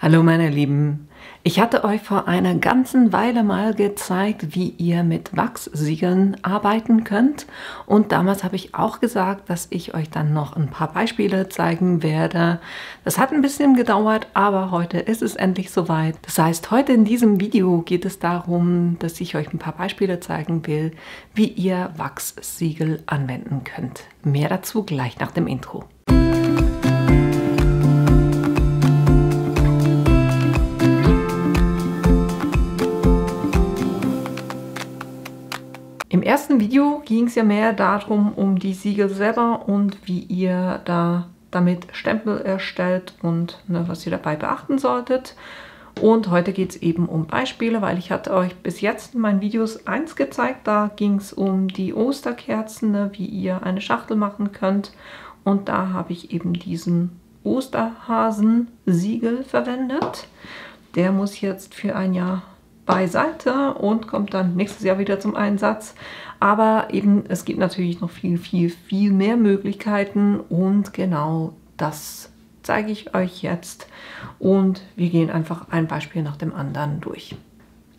Hallo meine Lieben, ich hatte euch vor einer ganzen Weile mal gezeigt, wie ihr mit Wachssiegeln arbeiten könnt und damals habe ich auch gesagt, dass ich euch dann noch ein paar Beispiele zeigen werde. Das hat ein bisschen gedauert, aber heute ist es endlich soweit. Das heißt, heute in diesem Video geht es darum, dass ich euch ein paar Beispiele zeigen will, wie ihr Wachssiegel anwenden könnt. Mehr dazu gleich nach dem Intro. Im ersten Video ging es ja mehr darum, um die Siegel selber und wie ihr damit Stempel erstellt und was ihr dabei beachten solltet. Und heute geht es eben um Beispiele, weil ich hatte euch bis jetzt in meinen Videos 1 gezeigt. Da ging es um die Osterkerzen, wie ihr eine Schachtel machen könnt. Und da habe ich eben diesen Osterhasen-Siegel verwendet. Der muss jetzt für ein Jahr beiseite und kommt dann nächstes Jahr wieder zum Einsatz. Aber eben, es gibt natürlich noch viel mehr Möglichkeiten und genau das zeige ich euch jetzt. Und wir gehen einfach ein Beispiel nach dem anderen durch.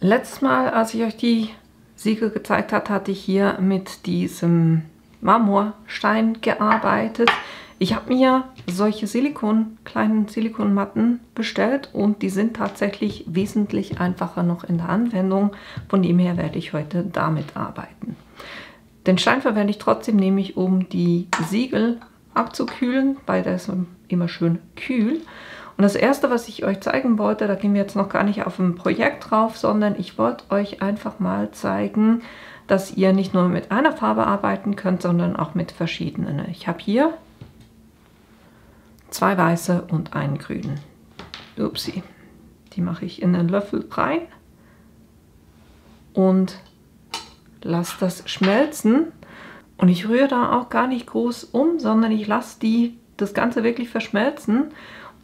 Letztes Mal, als ich euch die Siegel gezeigt habe, hatte ich hier mit diesem Marmorstein gearbeitet. Ich habe mir solche kleinen Silikonmatten bestellt und die sind tatsächlich wesentlich einfacher noch in der Anwendung. Von dem her werde ich heute damit arbeiten. Den Stein verwende ich trotzdem nämlich, um die Siegel abzukühlen, weil der ist immer schön kühl. Und das erste, was ich euch zeigen wollte, da gehen wir jetzt noch gar nicht auf ein Projekt drauf, sondern ich wollte euch einfach mal zeigen, dass ihr nicht nur mit einer Farbe arbeiten könnt, sondern auch mit verschiedenen. Ich habe hier 2 weiße und einen grünen. Upsi. Die mache ich in einen Löffel rein und lasse das schmelzen. Und ich rühre da auch gar nicht groß um, sondern ich lasse das Ganze wirklich verschmelzen.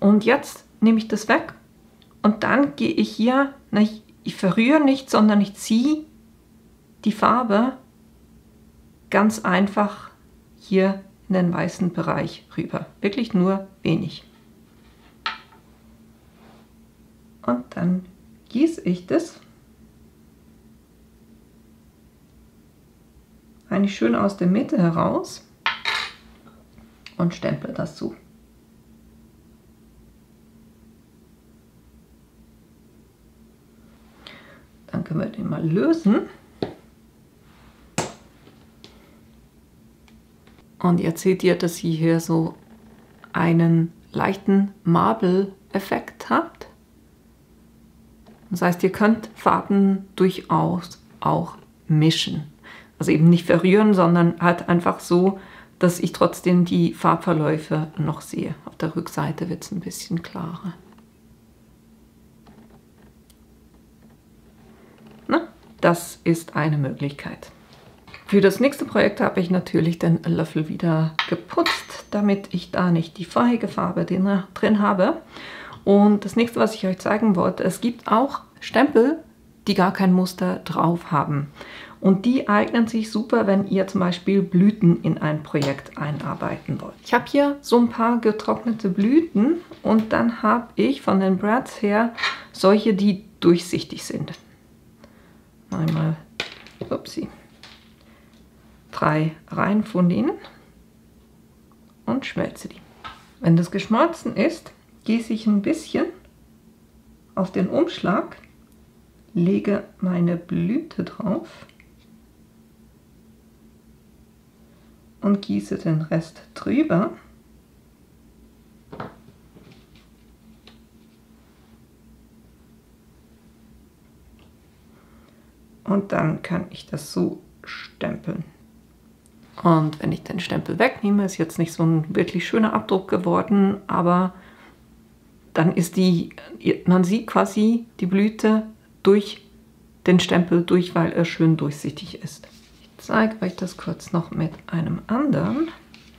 Und jetzt nehme ich das weg und dann gehe ich hier, ich verrühre nicht, sondern ich ziehe die Farbe ganz einfach hier in den weißen Bereich rüber. Wirklich nur wenig. Und dann gieße ich das eigentlich schön aus der Mitte heraus und stempel das zu. Dann können wir den mal lösen. Und jetzt seht ihr, dass ihr hier so einen leichten Marble-Effekt habt. Das heißt, ihr könnt Farben durchaus auch mischen. Also eben nicht verrühren, sondern halt einfach so, dass ich trotzdem die Farbverläufe noch sehe. Auf der Rückseite wird es ein bisschen klarer. Na, das ist eine Möglichkeit. Für das nächste Projekt habe ich natürlich den Löffel wieder geputzt, damit ich da nicht die vorherige Farbe drin habe. Und das nächste, was ich euch zeigen wollte, es gibt auch Stempel, die gar kein Muster drauf haben. Und die eignen sich super, wenn ihr zum Beispiel Blüten in ein Projekt einarbeiten wollt. Ich habe hier so ein paar getrocknete Blüten und dann habe ich von den Brads her solche, die durchsichtig sind. Einmal, upsie. 3 Reihen von denen und schmelze die. Wenn das geschmolzen ist, gieße ich ein bisschen auf den Umschlag, lege meine Blüte drauf und gieße den Rest drüber. Und dann kann ich das so stempeln. Und wenn ich den Stempel wegnehme, ist jetzt nicht so ein wirklich schöner Abdruck geworden, aber dann ist man sieht quasi die Blüte durch den Stempel durch, weil er schön durchsichtig ist. Ich zeige euch das kurz noch mit einem anderen,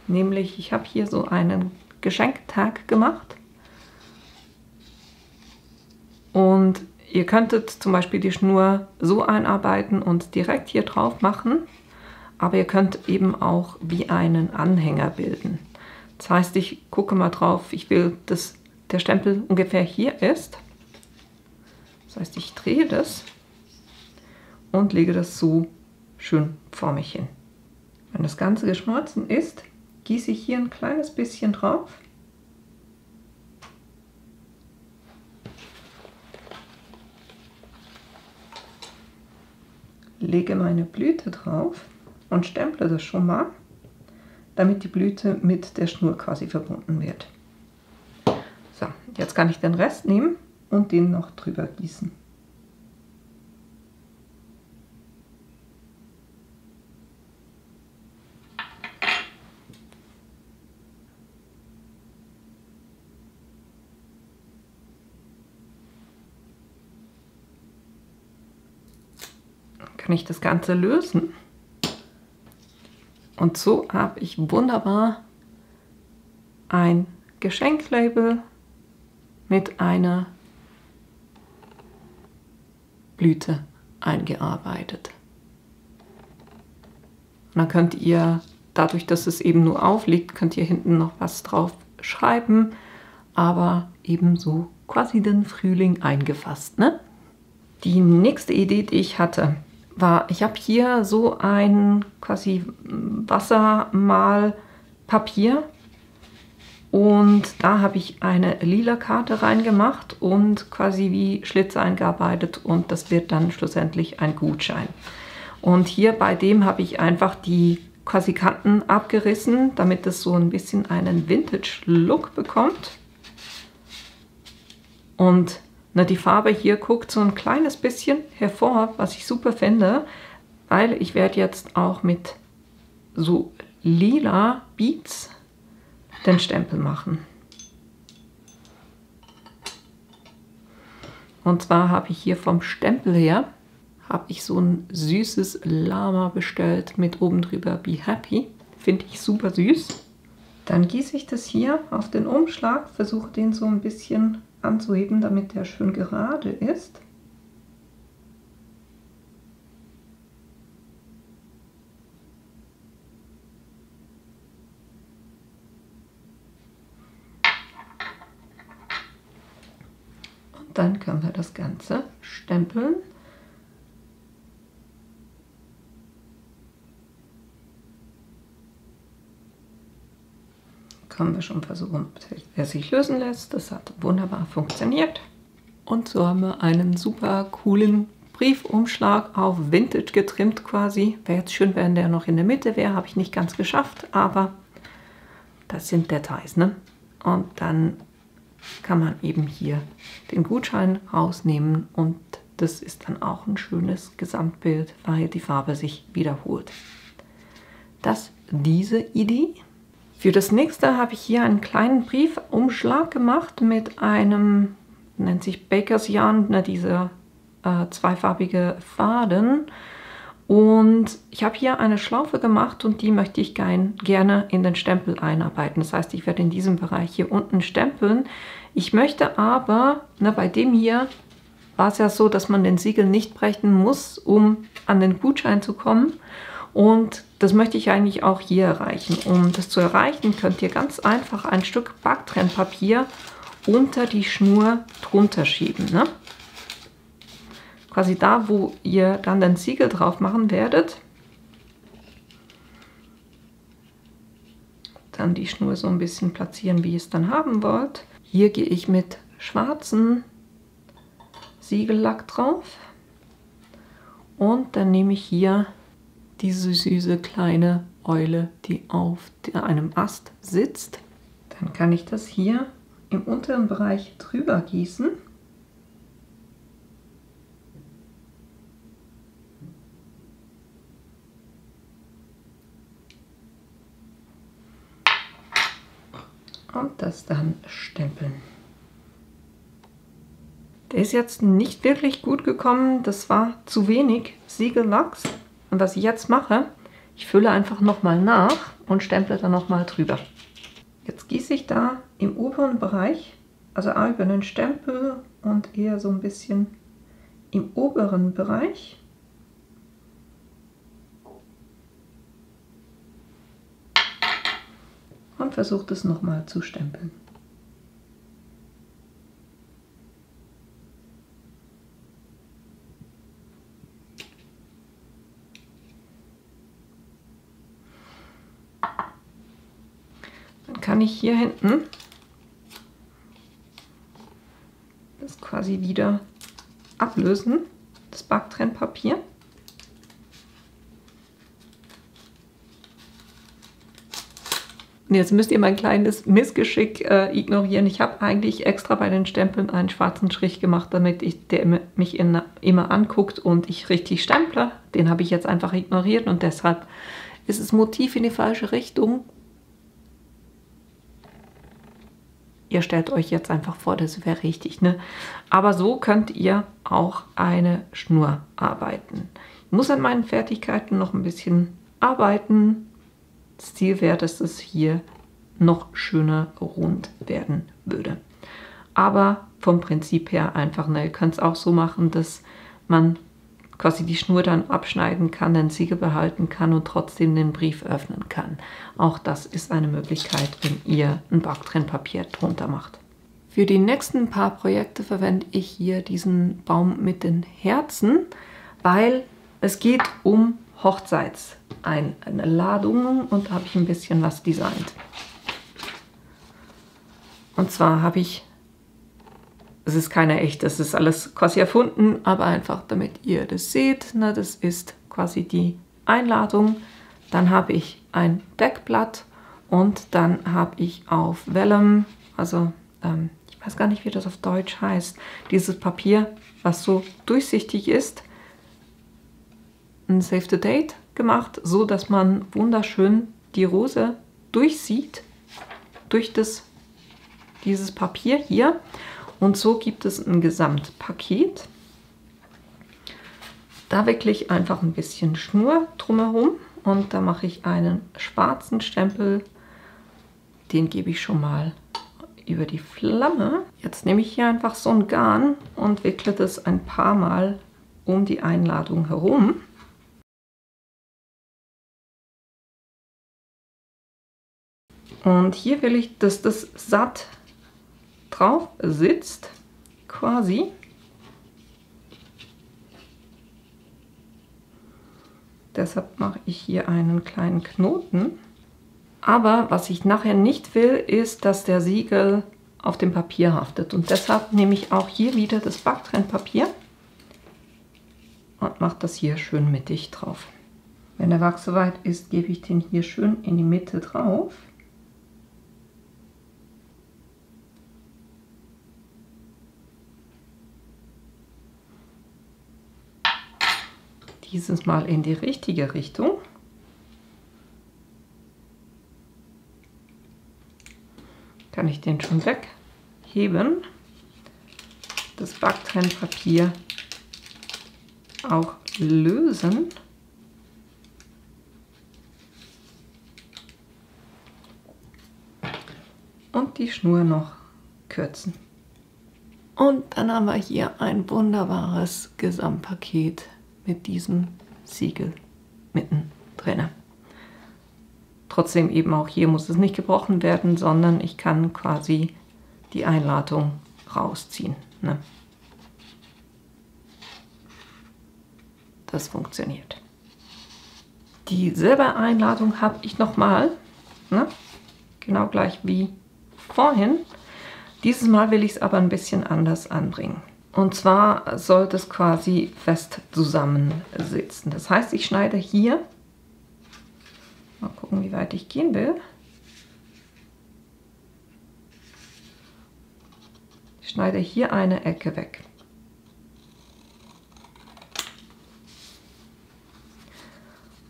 nämlich ich habe hier so einen Geschenktag gemacht und ihr könntet zum Beispiel die Schnur so einarbeiten und direkt hier drauf machen. Aber ihr könnt eben auch wie einen Anhänger bilden. Das heißt, ich gucke mal drauf, ich will das der Stempel ungefähr hier ist. Das heißt, ich drehe das und lege das so schön vor mich hin. Wenn das Ganze geschmolzen ist, gieße ich hier ein kleines bisschen drauf. Lege meine Blüte drauf und stemple das schon mal, damit die Blüte mit der Schnur quasi verbunden wird. So, jetzt kann ich den Rest nehmen und den noch drüber gießen. Kann ich das Ganze lösen. Und so habe ich wunderbar ein Geschenklabel mit einer Blüte eingearbeitet. Und dann könnt ihr, dadurch, dass es eben nur aufliegt, könnt ihr hinten noch was drauf schreiben, aber ebenso quasi den Frühling eingefasst, ne? Die nächste Idee, die ich hatte, war, ich habe hier so ein quasi Wassermalpapier und da habe ich eine lila Karte reingemacht und quasi wie Schlitze eingearbeitet und das wird dann schlussendlich ein Gutschein. Und hier bei dem habe ich einfach die quasi Kanten abgerissen, damit es so ein bisschen einen Vintage-Look bekommt. Und die Farbe hier guckt so ein kleines bisschen hervor, was ich super finde, weil ich werde jetzt auch mit so lila Beads den Stempel machen. Und zwar habe ich hier vom Stempel her, habe ich so ein süßes Lama bestellt mit oben drüber Be Happy. Finde ich super süß. Dann gieße ich das hier auf den Umschlag, versuche den so ein bisschen anzuheben, damit der schön gerade ist. Und dann können wir das Ganze stempeln. Können wir schon versuchen, ob er sich lösen lässt. Das hat wunderbar funktioniert. Und so haben wir einen super coolen Briefumschlag auf Vintage getrimmt quasi. Wäre jetzt schön, wenn der noch in der Mitte wäre. Habe ich nicht ganz geschafft, aber das sind Details, ne? Und dann kann man eben hier den Gutschein rausnehmen und das ist dann auch ein schönes Gesamtbild, weil die Farbe sich wiederholt. Das diese Idee. Für das nächste habe ich hier einen kleinen Briefumschlag gemacht mit einem, nennt sich Bakers Yarn, diese zweifarbige Faden. Und ich habe hier eine Schlaufe gemacht und die möchte ich gerne in den Stempel einarbeiten. Das heißt, ich werde in diesem Bereich hier unten stempeln. Ich möchte aber, bei dem hier war es ja so, dass man den Siegel nicht brechen muss, um an den Gutschein zu kommen. Und das möchte ich eigentlich auch hier erreichen. Um das zu erreichen, könnt ihr ganz einfach ein Stück Backtrennpapier unter die Schnur drunter schieben. Ne? Quasi da, wo ihr dann den Siegel drauf machen werdet. Dann die Schnur so ein bisschen platzieren, wie ihr es dann haben wollt. Hier gehe ich mit schwarzem Siegellack drauf. Und dann nehme ich hier diese süße kleine Eule, die auf einem Ast sitzt. Dann kann ich das hier im unteren Bereich drüber gießen. Und das dann stempeln. Der ist jetzt nicht wirklich gut gekommen, das war zu wenig Siegellachs. Und was ich jetzt mache, ich fülle einfach nochmal nach und stemple dann nochmal drüber. Jetzt gieße ich da im oberen Bereich, also auch über den Stempel und eher so ein bisschen im oberen Bereich. Und versuche das nochmal zu stempeln. Dann kann ich hier hinten das quasi wieder ablösen, das Backtrennpapier. Und jetzt müsst ihr mein kleines Missgeschick ignorieren. Ich habe eigentlich extra bei den Stempeln einen schwarzen Strich gemacht, damit der mich immer anguckt und ich richtig stemple. Den habe ich jetzt einfach ignoriert und deshalb ist das Motiv in die falsche Richtung. Ihr stellt euch jetzt einfach vor, das wäre richtig, ne? Aber so könnt ihr auch eine Schnur arbeiten. Ich muss an meinen Fertigkeiten noch ein bisschen arbeiten. Das Ziel wäre, dass es hier noch schöner rund werden würde. Aber vom Prinzip her einfach, ne? Ihr könnt es auch so machen, dass man quasi die Schnur dann abschneiden kann, den Siegel behalten kann und trotzdem den Brief öffnen kann. Auch das ist eine Möglichkeit, wenn ihr ein Backtrennpapier drunter macht. Für die nächsten paar Projekte verwende ich hier diesen Baum mit den Herzen, weil es geht um Hochzeitseinladungen und da habe ich ein bisschen was designt. Und zwar habe ich, es ist keine echte, das ist alles quasi erfunden, aber einfach damit ihr das seht, ne, das ist quasi die Einladung. Dann habe ich ein Deckblatt und dann habe ich auf Vellum, also ich weiß gar nicht, wie das auf Deutsch heißt, dieses Papier, was so durchsichtig ist, ein Save the Date gemacht, so dass man wunderschön die Rose durchsieht, durch dieses Papier hier. Und so gibt es ein Gesamtpaket. Da wickle ich einfach ein bisschen Schnur drumherum und da mache ich einen schwarzen Stempel. Den gebe ich schon mal über die Flamme. Jetzt nehme ich hier einfach so ein Garn und wickle das ein paar Mal um die Einladung herum. Und hier will ich, dass das satt drauf sitzt, quasi. Deshalb mache ich hier einen kleinen Knoten. Aber was ich nachher nicht will, ist, dass der Siegel auf dem Papier haftet. Und deshalb nehme ich auch hier wieder das Backtrennpapier und mache das hier schön mittig drauf. Wenn der Wachs soweit ist, gebe ich den hier schön in die Mitte drauf. Dieses Mal in die richtige Richtung. Kann ich den schon wegheben. Das Backtrennpapier auch lösen. Und die Schnur noch kürzen. Und dann haben wir hier ein wunderbares Gesamtpaket mit diesem Siegel mittendrin. Trotzdem eben auch hier muss es nicht gebrochen werden, sondern ich kann quasi die Einladung rausziehen. Ne? Das funktioniert. Die Silbereinladung habe ich nochmal, ne? Genau gleich wie vorhin. Dieses Mal will ich es aber ein bisschen anders anbringen. Und zwar soll das quasi fest zusammensitzen. Das heißt, ich schneide hier, mal gucken, wie weit ich gehen will. Ich schneide hier eine Ecke weg.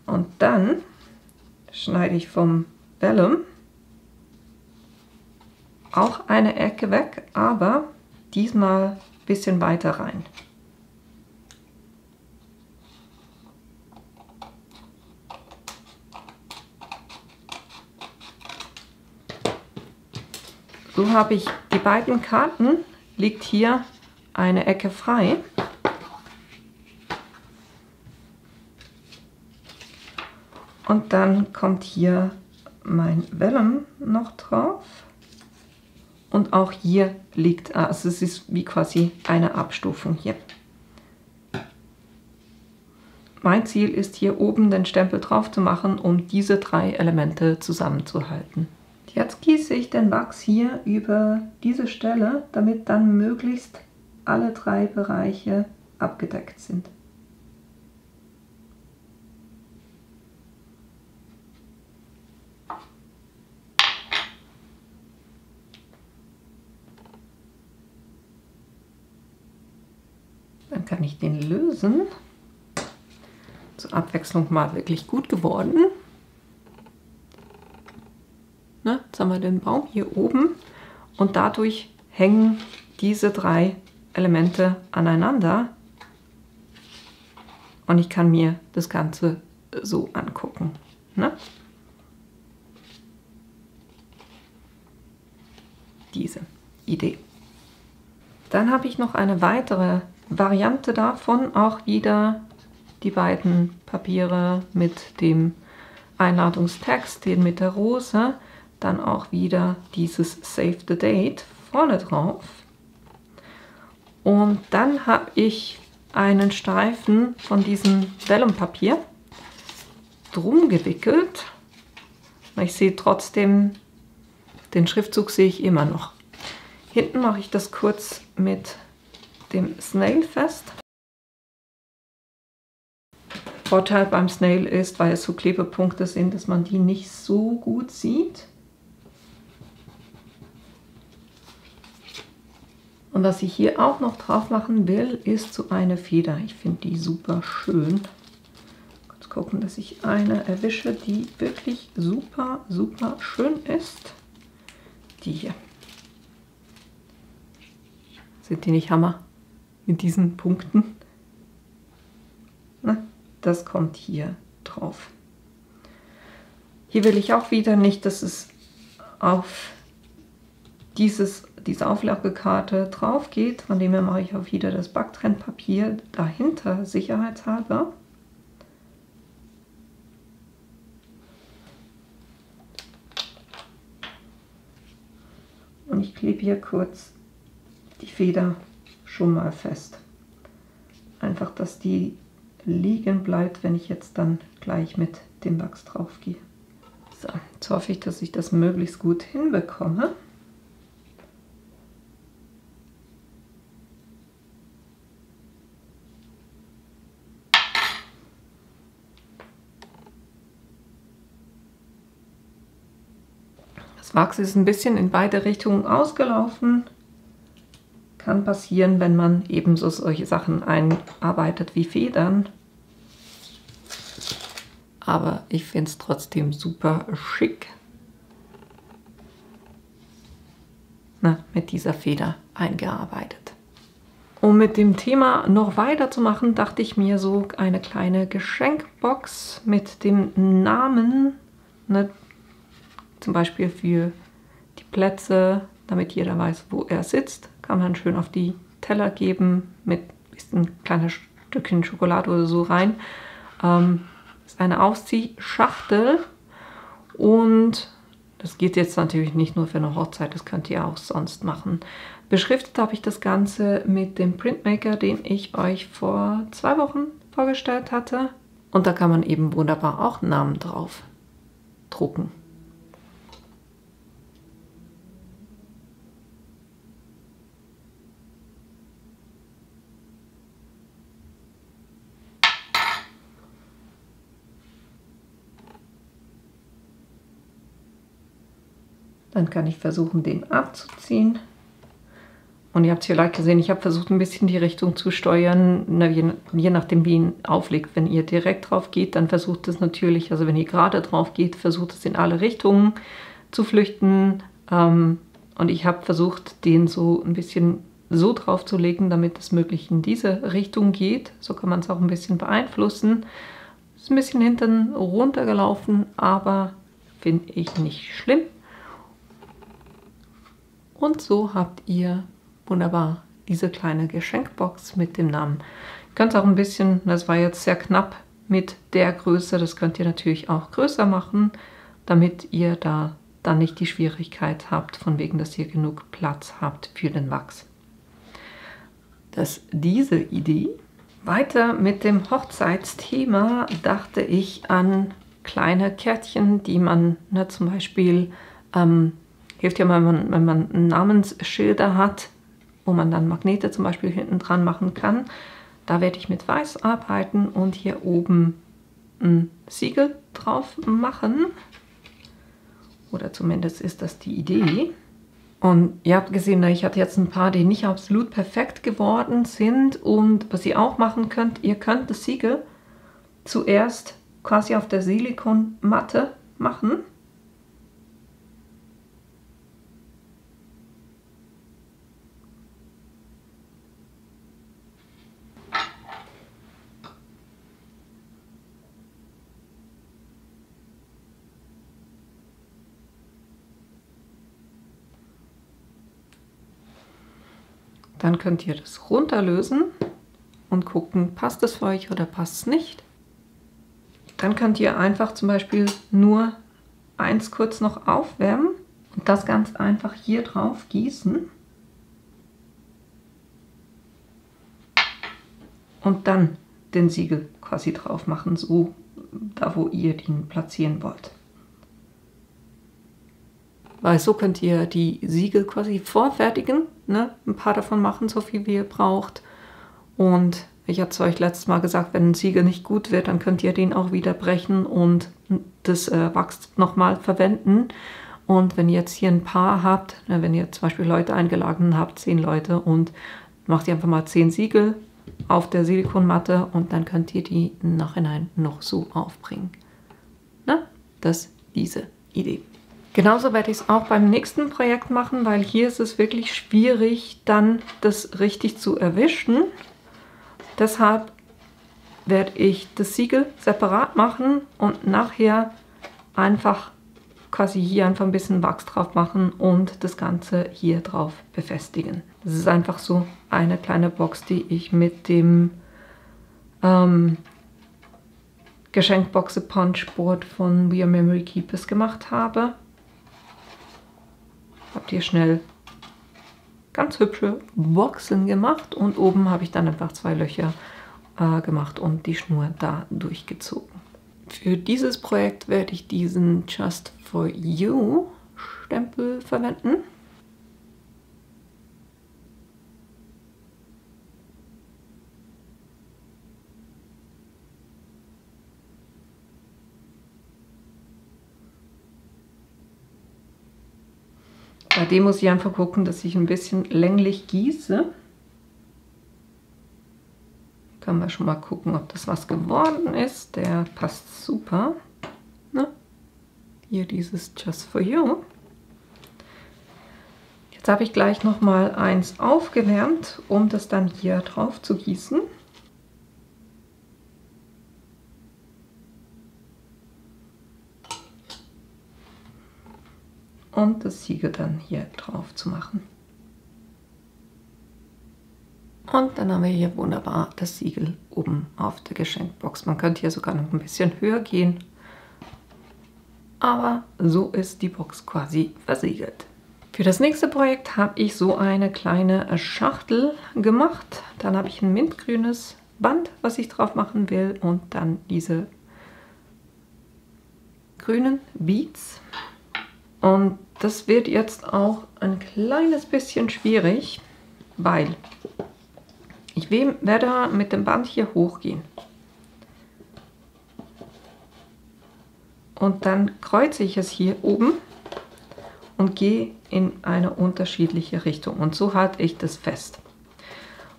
Und dann schneide ich vom Vellum auch eine Ecke weg, aber diesmal ein bisschen weiter rein. So habe ich die beiden Karten, liegt hier eine Ecke frei. Und dann kommt hier mein Vellum noch drauf. Und auch hier liegt, also es ist wie quasi eine Abstufung hier. Mein Ziel ist hier oben den Stempel drauf zu machen, um diese drei Elemente zusammenzuhalten. Jetzt gieße ich den Wachs hier über diese Stelle, damit dann möglichst alle 3 Bereiche abgedeckt sind. Dann kann ich den lösen. Zur Abwechslung mal wirklich gut geworden. Ne, jetzt haben wir den Baum hier oben und dadurch hängen diese 3 Elemente aneinander und ich kann mir das Ganze so angucken. Ne? Diese Idee. Dann habe ich noch eine weitere Variante davon, auch wieder die beiden Papiere mit dem Einladungstext, den mit der Rose, dann auch wieder dieses Save the Date vorne drauf. Und dann habe ich einen Streifen von diesem Vellumpapier drum gewickelt. Ich sehe trotzdem, den Schriftzug sehe ich immer noch. Hinten mache ich das kurz mit dem Snail fest. Vorteil beim Snail ist, weil es so Klebepunkte sind, dass man die nicht so gut sieht. Und was ich hier auch noch drauf machen will, ist so eine Feder. Ich finde die super schön. Kurz gucken, dass ich eine erwische, die wirklich super, super schön ist. Die hier. Sind die nicht Hammer? Mit diesen Punkten. Na, das kommt hier drauf. Hier will ich auch wieder nicht, dass es auf diese Auflagekarte drauf geht. Von dem her mache ich auch wieder das Backtrennpapier dahinter, sicherheitshalber. Und ich klebe hier kurz die Feder schon mal fest. Einfach, dass die liegen bleibt, wenn ich jetzt dann gleich mit dem Wachs drauf gehe. So, jetzt hoffe ich, dass ich das möglichst gut hinbekomme. Das Wachs ist ein bisschen in beide Richtungen ausgelaufen. Kann passieren, wenn man eben so solche Sachen einarbeitet wie Federn. Aber ich finde es trotzdem super schick, mit dieser Feder eingearbeitet. Um mit dem Thema noch weiterzumachen, dachte ich mir so eine kleine Geschenkbox mit dem Namen, zum Beispiel für die Plätze, damit jeder weiß, wo er sitzt, kann man schön auf die Teller geben, mit ein kleines Stückchen Schokolade oder so rein. Ist eine Ausziehschachtel und das geht jetzt natürlich nicht nur für eine Hochzeit, das könnt ihr auch sonst machen. Beschriftet habe ich das Ganze mit dem Printmaker, den ich euch vor 2 Wochen vorgestellt hatte. Und da kann man eben wunderbar auch Namen drauf drucken. Dann kann ich versuchen, den abzuziehen. Und ihr habt es vielleicht gesehen, ich habe versucht, ein bisschen die Richtung zu steuern, je nachdem, wie ihn auflegt. Wenn ihr direkt drauf geht, dann versucht es natürlich, also wenn ihr gerade drauf geht, versucht es in alle Richtungen zu flüchten. Und ich habe versucht, den so ein bisschen so drauf zu legen, damit es möglichst in diese Richtung geht. So kann man es auch ein bisschen beeinflussen. Ist ein bisschen hinten runtergelaufen, aber finde ich nicht schlimm. Und so habt ihr wunderbar diese kleine Geschenkbox mit dem Namen. Ihr könnt auch ein bisschen, das war jetzt sehr knapp mit der Größe, das könnt ihr natürlich auch größer machen, damit ihr da dann nicht die Schwierigkeit habt, von wegen, dass ihr genug Platz habt für den Wachs. Diese Idee. Weiter mit dem Hochzeitsthema dachte ich an kleine Kärtchen, die man zum Beispiel Hilft ja, wenn man Namensschilder hat, wo man dann Magnete zum Beispiel hinten dran machen kann. Da werde ich mit Weiß arbeiten und hier oben ein Siegel drauf machen. Oder zumindest ist das die Idee. Und ihr habt gesehen, ich hatte jetzt ein paar, die nicht absolut perfekt geworden sind. Und was ihr auch machen könnt, ihr könnt das Siegel zuerst quasi auf der Silikonmatte machen. Dann könnt ihr das runterlösen und gucken, passt es für euch oder passt es nicht. Dann könnt ihr einfach zum Beispiel nur eins kurz noch aufwärmen und das ganz einfach hier drauf gießen. Und dann den Siegel quasi drauf machen, so da wo ihr den platzieren wollt. Weil so könnt ihr die Siegel quasi vorfertigen, ne? Ein paar davon machen, so viel wie ihr braucht. Und ich hatte es euch letztes Mal gesagt, wenn ein Siegel nicht gut wird, dann könnt ihr den auch wieder brechen und das Wachs nochmal verwenden. Und wenn ihr jetzt hier ein paar habt, ne, wenn ihr zum Beispiel Leute eingeladen habt, 10 Leute, und macht ihr einfach mal 10 Siegel auf der Silikonmatte und dann könnt ihr die im Nachhinein noch so aufbringen. Ne? Das ist diese Idee. Genauso werde ich es auch beim nächsten Projekt machen, weil hier ist es wirklich schwierig, dann das richtig zu erwischen. Deshalb werde ich das Siegel separat machen und nachher einfach quasi hier einfach ein bisschen Wachs drauf machen und das Ganze hier drauf befestigen. Das ist einfach so eine kleine Box, die ich mit dem Geschenkboxe Punchboard von We Are Memory Keepers gemacht habe. Habt ihr schnell ganz hübsche Boxen gemacht und oben habe ich dann einfach 2 Löcher gemacht und die Schnur da durchgezogen. Für dieses Projekt werde ich diesen Just For You Stempel verwenden. Bei dem muss ich einfach gucken, dass ich ein bisschen länglich gieße. Können wir schon mal gucken, ob das was geworden ist. Der passt super. Ne? Hier dieses Just For You. Jetzt habe ich gleich noch mal eins aufgewärmt, um das dann hier drauf zu gießen. Und das Siegel dann hier drauf zu machen. Und dann haben wir hier wunderbar das Siegel oben auf der Geschenkbox. Man könnte hier sogar noch ein bisschen höher gehen. Aber so ist die Box quasi versiegelt. Für das nächste Projekt habe ich so eine kleine Schachtel gemacht. Dann habe ich ein mintgrünes Band, was ich drauf machen will. Und dann diese grünen Beads. Und das wird jetzt auch ein kleines bisschen schwierig, weil ich werde mit dem Band hier hochgehen. Und dann kreuze ich es hier oben und gehe in eine unterschiedliche Richtung. Und so halte ich das fest.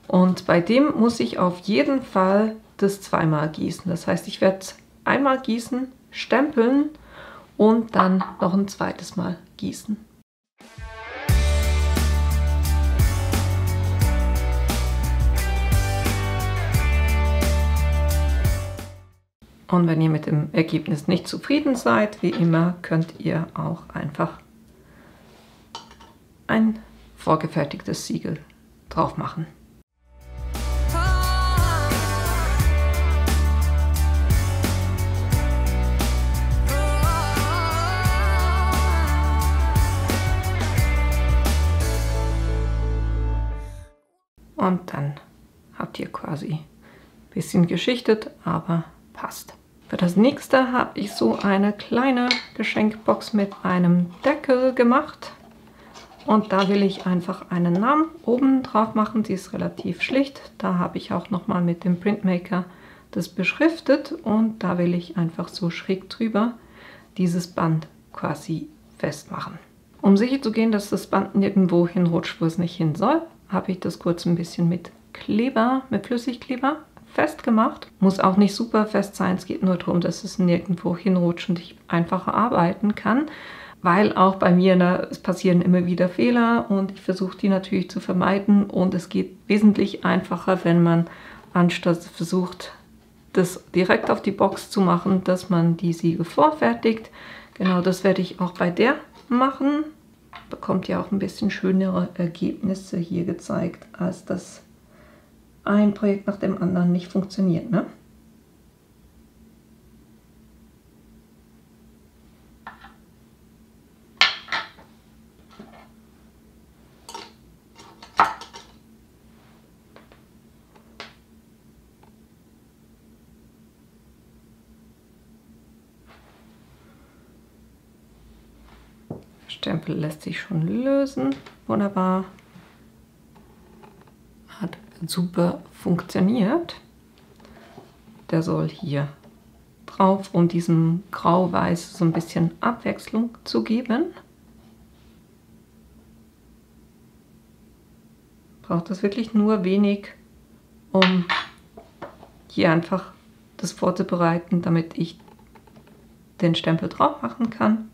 Und bei dem muss ich auf jeden Fall das zweimal gießen. Das heißt, ich werde einmal gießen, stempeln und dann noch ein zweites Mal gießen. Und wenn ihr mit dem Ergebnis nicht zufrieden seid, wie immer, könnt ihr auch einfach ein vorgefertigtes Siegel drauf machen. Und dann habt ihr quasi ein bisschen geschichtet, aber passt. Für das nächste habe ich so eine kleine Geschenkbox mit einem Deckel gemacht. Und da will ich einfach einen Namen oben drauf machen. Sie ist relativ schlicht. Da habe ich auch nochmal mit dem Printmaker das beschriftet. Und da will ich einfach so schräg drüber dieses Band quasi festmachen. Um sicher zu gehen, dass das Band nirgendwo hinrutscht, wo es nicht hin soll, habe ich das kurz ein bisschen mit Kleber, mit Flüssigkleber festgemacht. Muss auch nicht super fest sein. Es geht nur darum, dass es nirgendwo hinrutscht und ich einfacher arbeiten kann. Weil auch bei mir, es passieren immer wieder Fehler und ich versuche die natürlich zu vermeiden und es geht wesentlich einfacher, wenn man anstatt versucht, das direkt auf die Box zu machen, dass man die Siegel vorfertigt. Genau das werde ich auch bei der machen. Bekommt ja auch ein bisschen schönere Ergebnisse hier gezeigt, als das ein Projekt nach dem anderen nicht funktioniert, ne? Stempel lässt sich schon lösen. Wunderbar. Hat super funktioniert. Der soll hier drauf, um diesem Grau-Weiß so ein bisschen Abwechslung zu geben. Braucht das wirklich nur wenig, um hier einfach das vorzubereiten, damit ich den Stempel drauf machen kann.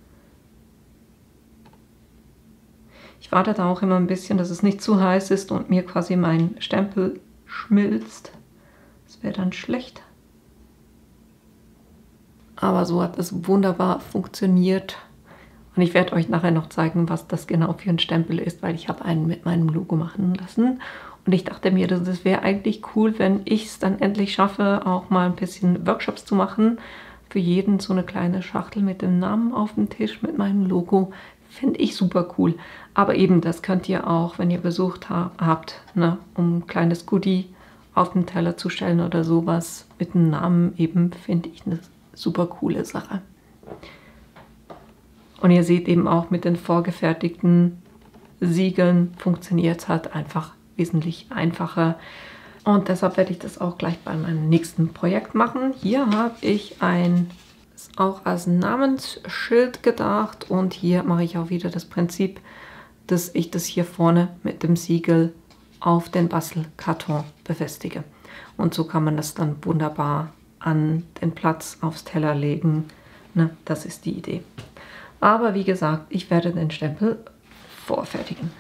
Ich warte da auch immer ein bisschen, dass es nicht zu heiß ist und mir quasi mein Stempel schmilzt. Das wäre dann schlecht. Aber so hat es wunderbar funktioniert. Und ich werde euch nachher noch zeigen, was das genau für ein Stempel ist, weil ich habe einen mit meinem Logo machen lassen. Und ich dachte mir, das wäre eigentlich cool, wenn ich es dann endlich schaffe, auch mal ein bisschen Workshops zu machen. Für jeden so eine kleine Schachtel mit dem Namen auf dem Tisch mit meinem Logo. Finde ich super cool. Aber eben, das könnt ihr auch, wenn ihr besucht habt, ne, um ein kleines Goodie auf den Teller zu stellen oder sowas mit dem Namen eben, finde ich eine super coole Sache. Und ihr seht eben auch mit den vorgefertigten Siegeln funktioniert es halt einfach wesentlich einfacher. Und deshalb werde ich das auch gleich bei meinem nächsten Projekt machen. Hier habe ich ist auch als Namensschild gedacht und hier mache ich auch wieder das Prinzip, dass ich das hier vorne mit dem Siegel auf den Bastelkarton befestige. Und so kann man das dann wunderbar an den Platz aufs Teller legen. Ne, das ist die Idee. Aber wie gesagt, ich werde den Stempel vorfertigen.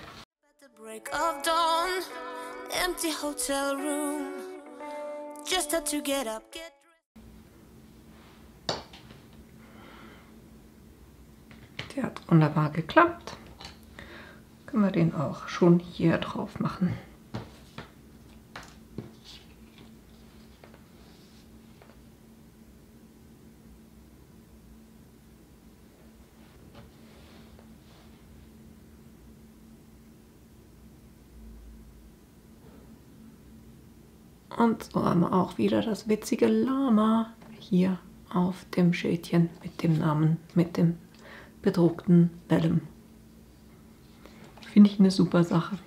Der hat wunderbar geklappt. Können wir den auch schon hier drauf machen. Und so haben wir auch wieder das witzige Lama hier auf dem Schildchen mit dem Namen, mit dem bedruckten Vellum. Finde ich eine super Sache.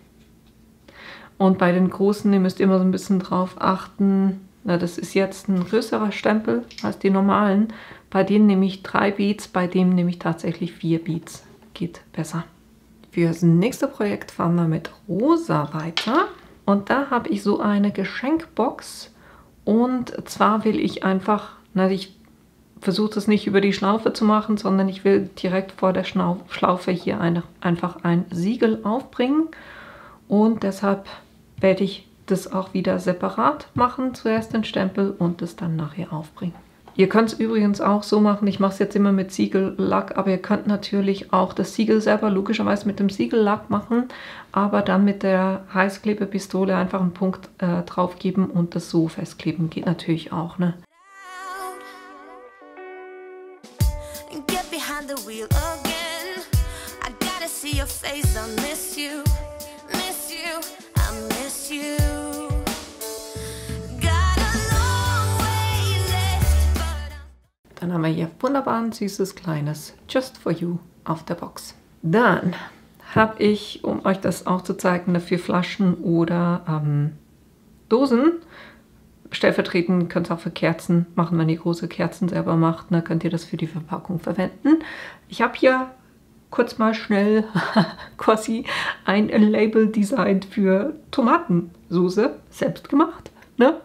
Und bei den großen, ihr müsst immer so ein bisschen drauf achten. Na, das ist jetzt ein größerer Stempel als die normalen. Bei denen nehme ich 3 Beads, bei dem nehme ich tatsächlich 4 Beads. Geht besser. Für das nächste Projekt fahren wir mit Rosa weiter. Und da habe ich so eine Geschenkbox. Und zwar will ich einfach, ich versuche das nicht über die Schlaufe zu machen, sondern ich will direkt vor der Schlaufe hier einfach ein Siegel aufbringen. Und deshalb werde ich das auch wieder separat machen, zuerst den Stempel und das dann nachher aufbringen. Ihr könnt es übrigens auch so machen, ich mache es jetzt immer mit Siegellack, aber ihr könnt natürlich auch das Siegel selber logischerweise mit dem Siegellack machen, aber dann mit der Heißklebepistole einfach einen Punkt drauf geben und das so festkleben. Geht natürlich auch, ne? wir hier wunderbar ein süßes kleines Just for You auf der Box. Dann habe ich, um euch das auch zu zeigen, dafür Flaschen oder Dosen. Stellvertretend könnt ihr auch für Kerzen machen, wenn ihr große Kerzen selber macht. Dann könnt ihr das für die Verpackung verwenden. Ich habe hier kurz mal schnell quasi ein Label designt für Tomatensauce, selbst gemacht. Ne?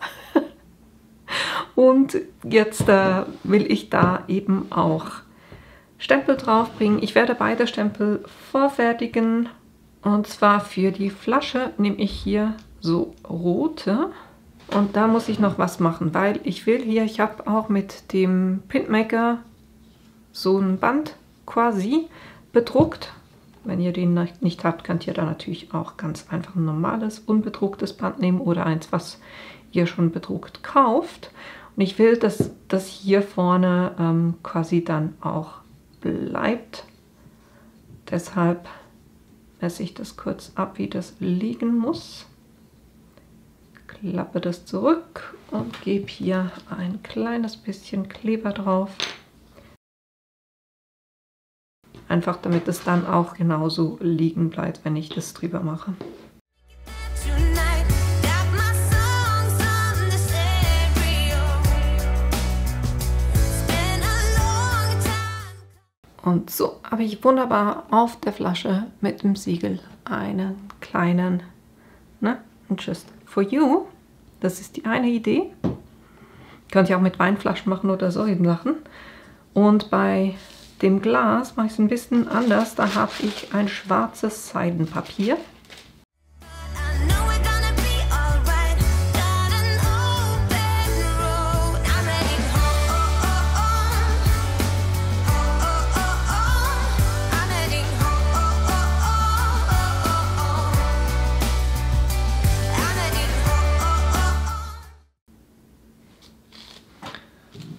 Und jetzt will ich da eben auch Stempel draufbringen. Ich werde beide Stempel vorfertigen. Und zwar für die Flasche nehme ich hier so rote. Und da muss ich noch was machen, weil ich will hier, ich habe auch mit dem Printmaker so ein Band quasi bedruckt. Wenn ihr den nicht habt, könnt ihr da natürlich auch ganz einfach ein normales, unbedrucktes Band nehmen oder eins, was ihr schon bedruckt kauft. Und ich will, dass das hier vorne quasi dann auch bleibt. Deshalb messe ich das kurz ab, wie das liegen muss. Klappe das zurück und gebe hier ein kleines bisschen Kleber drauf. Einfach damit es dann auch genauso liegen bleibt, wenn ich das drüber mache. Und so habe ich wunderbar auf der Flasche mit dem Siegel einen kleinen, ne, Just for You. Das ist die eine Idee. Könnt ihr auch mit Weinflaschen machen oder solchen Sachen. Und bei dem Glas mache ich es ein bisschen anders. Da habe ich ein schwarzes Seidenpapier.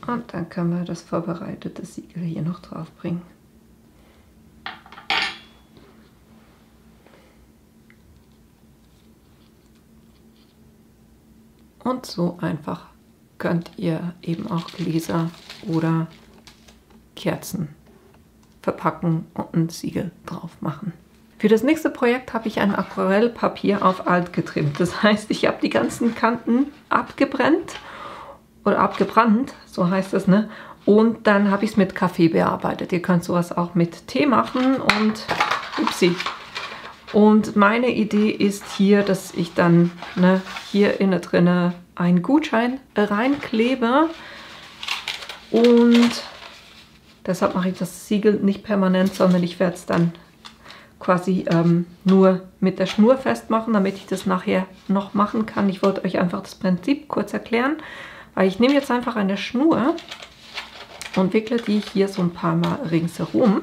Und dann können wir das vorbereitete Siegel hier noch drauf bringen. Und so einfach könnt ihr eben auch Gläser oder Kerzen verpacken und ein Siegel drauf machen. Für das nächste Projekt habe ich ein Aquarellpapier auf alt getrimmt. Das heißt, ich habe die ganzen Kanten abgebrannt, so heißt es, ne? Und dann habe ich es mit Kaffee bearbeitet. Ihr könnt sowas auch mit Tee machen und upsie. Und meine Idee ist hier, dass ich dann hier innen drinne einen Gutschein reinklebe. Und deshalb mache ich das Siegel nicht permanent, sondern ich werde es dann quasi nur mit der Schnur festmachen, damit ich das nachher noch machen kann. Ich wollte euch einfach das Prinzip kurz erklären. Weil ich nehme jetzt einfach eine Schnur und wickle die hier so ein paar Mal ringsherum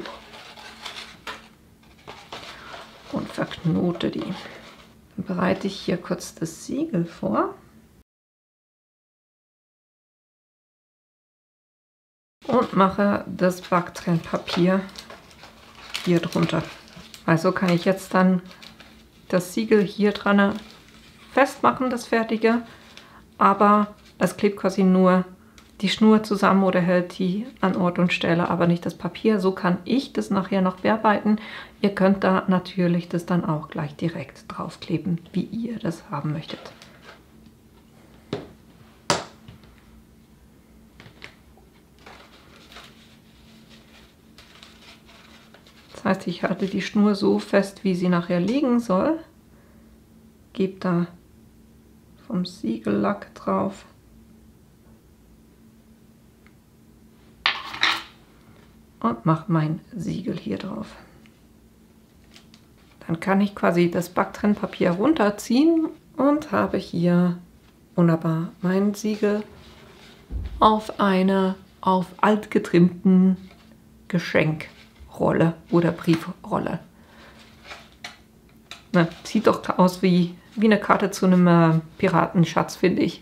und verknote die. Dann bereite ich hier kurz das Siegel vor und mache das Backtrennpapier hier drunter. Also kann ich jetzt dann das Siegel hier dran festmachen, das fertige, aber es klebt quasi nur die Schnur zusammen oder hält die an Ort und Stelle, aber nicht das Papier. So kann ich das nachher noch bearbeiten. Ihr könnt da natürlich das dann auch gleich direkt draufkleben, wie ihr das haben möchtet. Das heißt, ich halte die Schnur so fest, wie sie nachher liegen soll. Gebe da vom Siegellack drauf. Und mache mein Siegel hier drauf. Dann kann ich quasi das Backtrennpapier runterziehen und habe hier wunderbar mein Siegel auf einer auf alt getrimmten Geschenkrolle oder Briefrolle. Na, sieht doch aus wie eine Karte zu einem Piratenschatz, finde ich.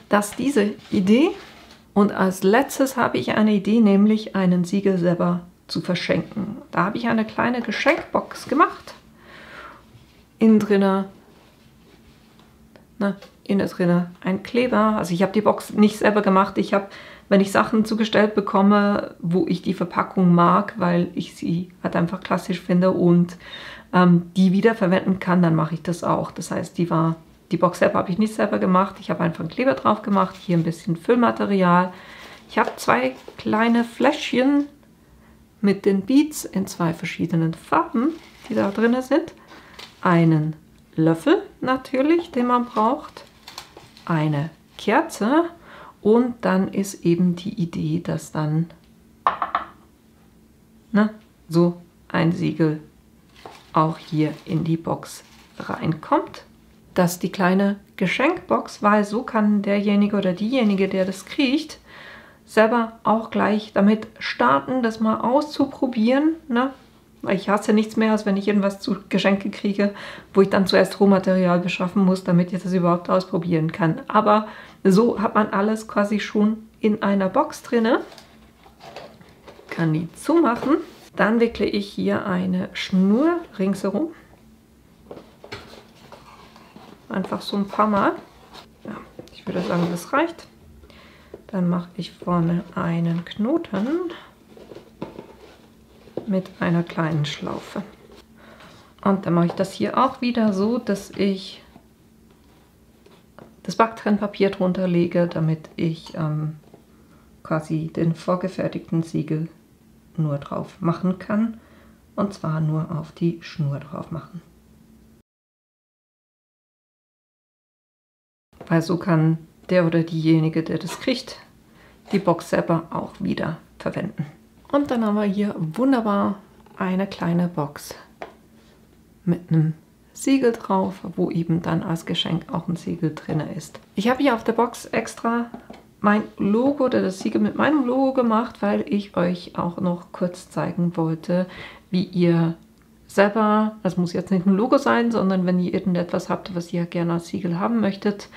Das ist diese Idee. Und als letztes habe ich eine Idee, nämlich einen Siegel selber zu verschenken. Da habe ich eine kleine Geschenkbox gemacht. Innen drinne ein Kleber. Also ich habe die Box nicht selber gemacht. Ich habe wenn ich Sachen zugestellt bekomme, wo ich die Verpackung mag, weil ich sie halt einfach klassisch finde und die wiederverwenden kann, dann mache ich das auch. Das heißt, die Box selber habe ich nicht selber gemacht. Ich habe einfach einen Kleber drauf gemacht, hier ein bisschen Füllmaterial. Ich habe 2 kleine Fläschchen mit den Beads in 2 verschiedenen Farben, die da drin sind. Einen Löffel natürlich, den man braucht. Eine Kerze. Und dann ist eben die Idee, dass dann so ein Siegel auch hier in die Box reinkommt. Das ist die kleine Geschenkbox, weil so kann derjenige oder diejenige, der das kriegt, selber auch gleich damit starten, das mal auszuprobieren. Ne? Weil ich hasse nichts mehr, als wenn ich irgendwas zu Geschenke kriege, wo ich dann zuerst Rohmaterial beschaffen muss, damit ich das überhaupt ausprobieren kann. Aber so hat man alles quasi schon in einer Box drin. Kann die zumachen. Dann wickle ich hier eine Schnur ringsherum. Einfach so ein paar Mal. Ja, ich würde sagen, das reicht. Dann mache ich vorne einen Knoten mit einer kleinen Schlaufe. Und dann mache ich das hier auch wieder so, dass ich das Backtrennpapier drunter lege, damit ich quasi den vorgefertigten Siegel nur drauf machen kann. Und zwar nur auf die Schnur drauf machen. Weil so kann der oder diejenige, der das kriegt, die Box selber auch wieder verwenden. Und dann haben wir hier wunderbar eine kleine Box mit einem Siegel drauf, wo eben dann als Geschenk auch ein Siegel drin ist. Ich habe hier auf der Box extra mein Logo oder das Siegel mit meinem Logo gemacht, weil ich euch auch noch kurz zeigen wollte, wie ihr selber, das muss jetzt nicht ein Logo sein, sondern wenn ihr irgendetwas habt, was ihr gerne als Siegel haben möchtet.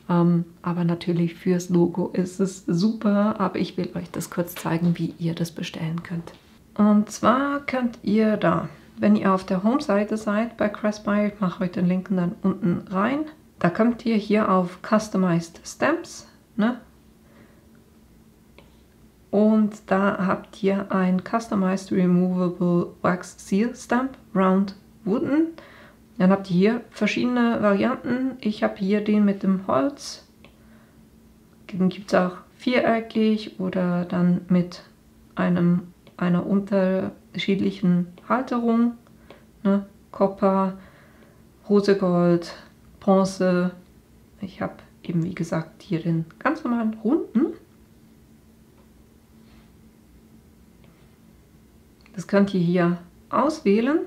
Aber natürlich fürs Logo ist es super, aber ich will euch das kurz zeigen, wie ihr das bestellen könnt. Und zwar könnt ihr da, wenn ihr auf der Home-Seite seid bei Craftsby, ich mache euch den Link dann unten rein, da kommt ihr hier auf Customized Stamps, ne? Und da habt ihr ein Customized Removable Wax Seal Stamp Round Wooden. Dann habt ihr hier verschiedene Varianten. Ich habe hier den mit dem Holz. Den gibt es auch viereckig oder dann mit einer unterschiedlichen Halterung. Ne? Kopper, Rosegold, Bronze. Ich habe eben wie gesagt hier den ganz normalen runden. Das könnt ihr hier auswählen.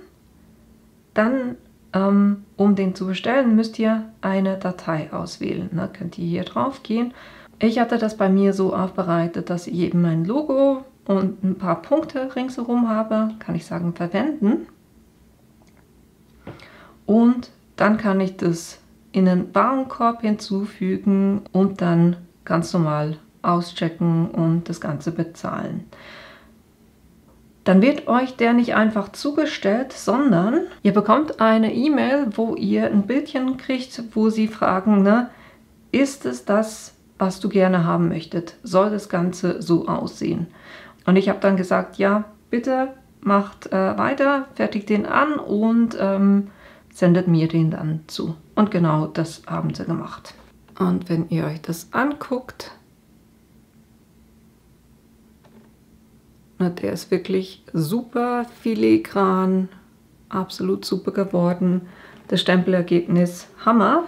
Dann, um den zu bestellen, müsst ihr eine Datei auswählen. Da könnt ihr hier drauf gehen. Ich hatte das bei mir so aufbereitet, dass ich eben mein Logo und ein paar Punkte ringsherum habe. Kann ich sagen, verwenden. Und dann kann ich das in einen Warenkorb hinzufügen und dann ganz normal auschecken und das Ganze bezahlen. Dann wird euch der nicht einfach zugestellt, sondern ihr bekommt eine E-Mail, wo ihr ein Bildchen kriegt, wo sie fragen, ne, ist es das, was du gerne haben möchtet? Soll das Ganze so aussehen? Und ich habe dann gesagt, ja, bitte macht weiter, fertigt den an und sendet mir den dann zu. Und genau das haben sie gemacht. Und wenn ihr euch das anguckt, der ist wirklich super filigran, absolut super geworden. Das Stempelergebnis Hammer.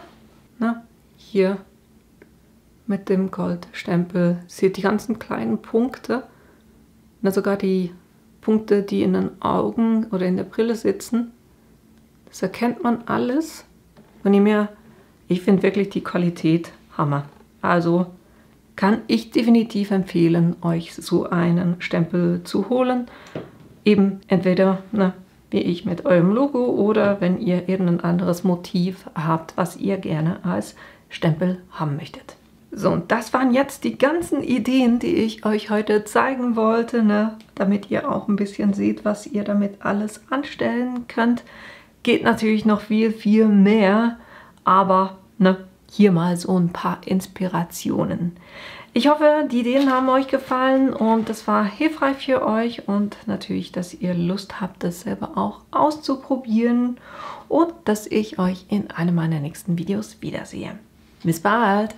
Na, hier mit dem Goldstempel seht ihr die ganzen kleinen Punkte. Na, sogar die Punkte, die in den Augen oder in der Brille sitzen. Das erkennt man alles. Und ich finde wirklich die Qualität Hammer. Also kann ich definitiv empfehlen, euch so einen Stempel zu holen. Eben entweder wie ich mit eurem Logo oder wenn ihr irgendein anderes Motiv habt, was ihr gerne als Stempel haben möchtet. So, und das waren jetzt die ganzen Ideen, die ich euch heute zeigen wollte, ne? Damit ihr auch ein bisschen seht, was ihr damit alles anstellen könnt. Geht natürlich noch viel, viel mehr, aber hier mal so ein paar Inspirationen. Ich hoffe, die Ideen haben euch gefallen und es war hilfreich für euch und natürlich, dass ihr Lust habt, das selber auch auszuprobieren und dass ich euch in einem meiner nächsten Videos wiedersehe. Bis bald!